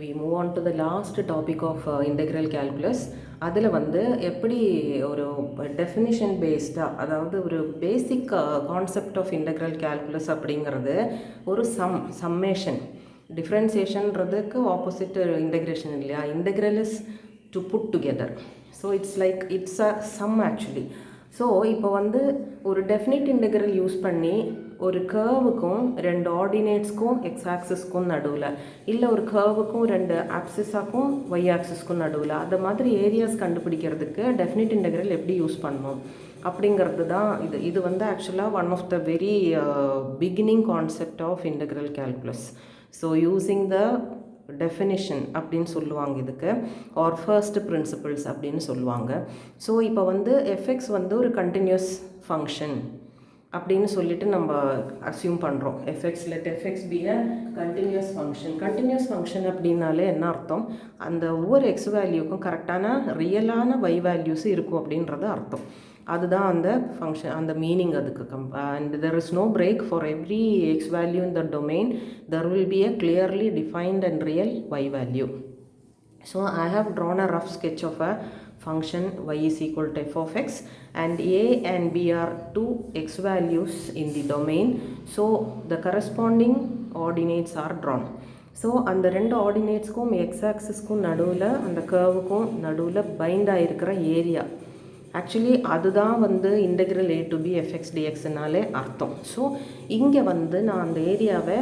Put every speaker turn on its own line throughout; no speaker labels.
we move on to the last topic of integral calculus. அதில் வந்து எப்படி ஒரு டெஃபினிஷன் பேஸ்டாக, அதாவது ஒரு basic concept of integral calculus அப்படிங்கிறது ஒரு சம்மேஷன். டிஃப்ரென்சியேஷன்றதுக்கு ஆப்போசிட் இன்டெக்ரேஷன் இல்லையா. Integral is to put together. So it's a sum actually. So இப்போ வந்து ஒரு டெஃபினிட் இன்டெக்ரல் யூஸ் பண்ணி ஒரு கர்வுக்கும் ரெண்டு ஆர்டினேட்ஸ்க்கும் எக்ஸ் ஆக்சிஸ்க்கும் நடுவில், இல்லை ஒரு கர்வுக்கும் ரெண்டு ஆக்சிஸாக்கும் ஒய் ஆக்சிஸ்க்கும் நடுவில், அந்த மாதிரி ஏரியாஸ் கண்டுபிடிக்கிறதுக்கு டெஃபினிட் இன்டெக்ரல் எப்படி யூஸ் பண்ணணும் அப்படிங்கிறது தான் இது வந்து ஆக்சுவலாக one of the very beginning concept of integral calculus. So using the definition அப்படின்னு சொல்லுவாங்க இதுக்கு, ஆர் ஃபர்ஸ்ட் பிரின்சிபிள்ஸ் அப்படின்னு சொல்லுவாங்க. ஸோ இப்போ வந்து எஃப்எக்ஸ் வந்து ஒரு கண்டினியூஸ் ஃபங்க்ஷன் அப்படின்னு சொல்லிட்டு நம்ம அஸ்யூம் பண்ணுறோம். Let f x be a continuous function. Continuous function அப்படின்னாலே என்ன அர்த்தம், அந்த ஒவ்வொரு எக்ஸ் வேல்யூக்கும் கரெக்டான ரியலான ஒய் வேல்யூஸ் இருக்கும் அப்படின்றது அர்த்தம். அதுதான் அந்த ஃபங்க்ஷன், அந்த மீனிங் அதுக்கு. And there is no break for every x value in the domain. There will be a clearly defined and real y value. So I have drawn a rough sketch of a function y is equal to f of x, and a and b are two x values in the domain. So the corresponding ordinates are drawn. So அந்த ரெண்டு ஆர்டினேட்ஸ்க்கும் X ஆக்சிஸ்க்கும் நடுவில், அந்த கர்வுக்கும் நடுவில் find ஆகிருக்கிற area, actually அதுதான் வந்து integral a to b fx dxனாலே அர்த்தம். So இங்கே வந்து நான் அந்த ஏரியாவை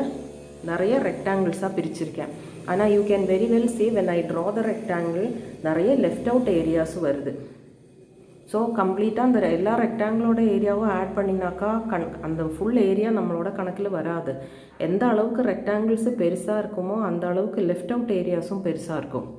நிறைய ரெக்டாங்கிள்ஸாக பிரிச்சிருக்கேன். ஆனால் you can very well see when I draw the rectangle நிறைய லெஃப்ட் அவுட் ஏரியாஸும் வருது. ஸோ கம்ப்ளீட்டாக அந்த எல்லா ரெக்டாங்கிளோட ஏரியாவும் ஆட் பண்ணினாக்கா அந்த ஃபுல் ஏரியா நம்மளோட கணக்கில் வராது. எந்த அளவுக்கு ரெக்டாங்கிள்ஸு பெருசாக இருக்குமோ அந்த அளவுக்கு லெஃப்ட் அவுட் ஏரியாஸும் பெருசாக இருக்கும்.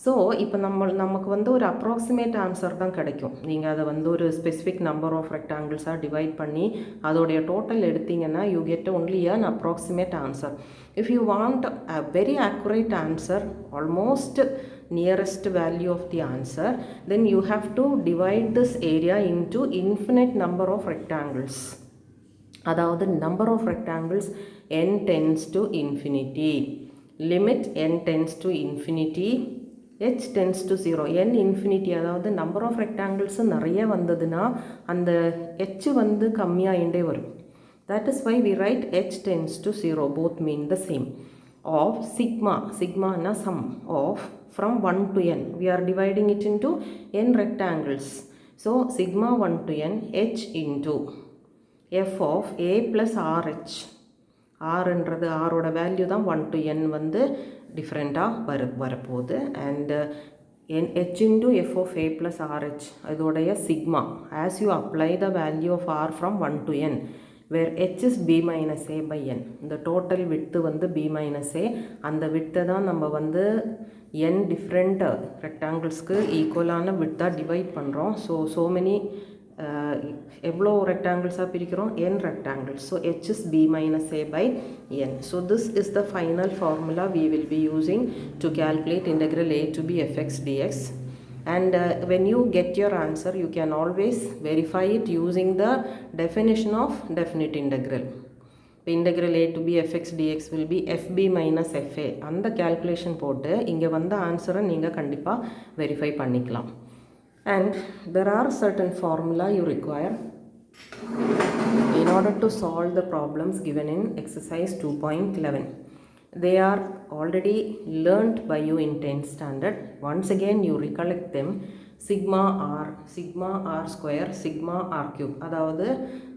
ஸோ இப்போ நமக்கு வந்து ஒரு அப்ராக்சிமேட் ஆன்சர் தான் கிடைக்கும். நீங்கள் அதை வந்து ஒரு ஸ்பெசிஃபிக் நம்பர் ஆஃப் ரெக்டாங்கிள்ஸாக டிவைட் பண்ணி அதோடைய டோட்டல் எடுத்தீங்கன்னா you get only an approximate answer. If you want a very ஆக்குரேட் answer, almost nearest value of the answer, then you have to divide this area into infinite number of rectangles. அதாவது number of rectangles n tends to infinity. Limit n tends to infinity, h tends to 0. n infinity, அதாவது number of rectangles நிறைய வந்ததுன்னா அந்த h வந்து கம்மியாகிண்டே வரும். That is why we write h tends to 0. Both mean the same. Of sigma na sum of from 1 to n. We are dividing it into n rectangles. So sigma 1 to n h into f of a plus rh. r என்றது ஆரோட value தான் 1 to n வந்து டிஃப்ரெண்ட்டாக வரப்போகுது. And h into f of a plus rh இதோடைய sigma as you apply the value of r from 1 to n, where h is b minus a by n. இந்த total width வந்து b minus a. அந்த விட்த்தை தான் நம்ம வந்து n different ரெக்டாங்கிள்ஸ்க்கு ஈக்குவலான விட்தாக divide பண்ணுறோம். So many எவ்வளோ ரெக்டாங்கிள்ஸாக பிரிக்கிறோம், n rectangles. So h is b minus a by n. So this is the final formula we will be using to calculate integral a to b fx dx. And when you get your answer, you can always verify it using the definition of definite integral. Integral a to b fx dx will be fb minus fa. அந்த calculation போட்டு இங்கே வந்த ஆன்சரை நீங்கள் கண்டிப்பாக verify பண்ணிக்கலாம். And there are certain formula you require in order to solve the problems given in exercise 2.11. They are already learnt by you in 10th standard. Once again you recollect them. Sigma r square, sigma r cube. அதாவது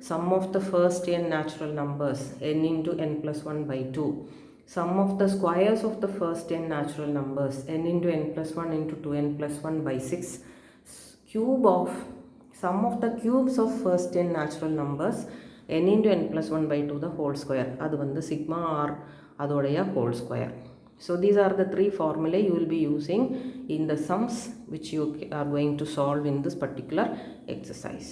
sum of the first n natural numbers n into n plus 1 by 2. Sum of the squares of the first n natural numbers n into n plus 1 into 2n plus 1 by 6. Cube of sum of the cubes of first n natural numbers n into n plus 1 by 2 the whole square. அது வந்து sigma r அதோடைய whole square. So these are the three formulae you will be using in the sums which you are going to solve in this particular exercise.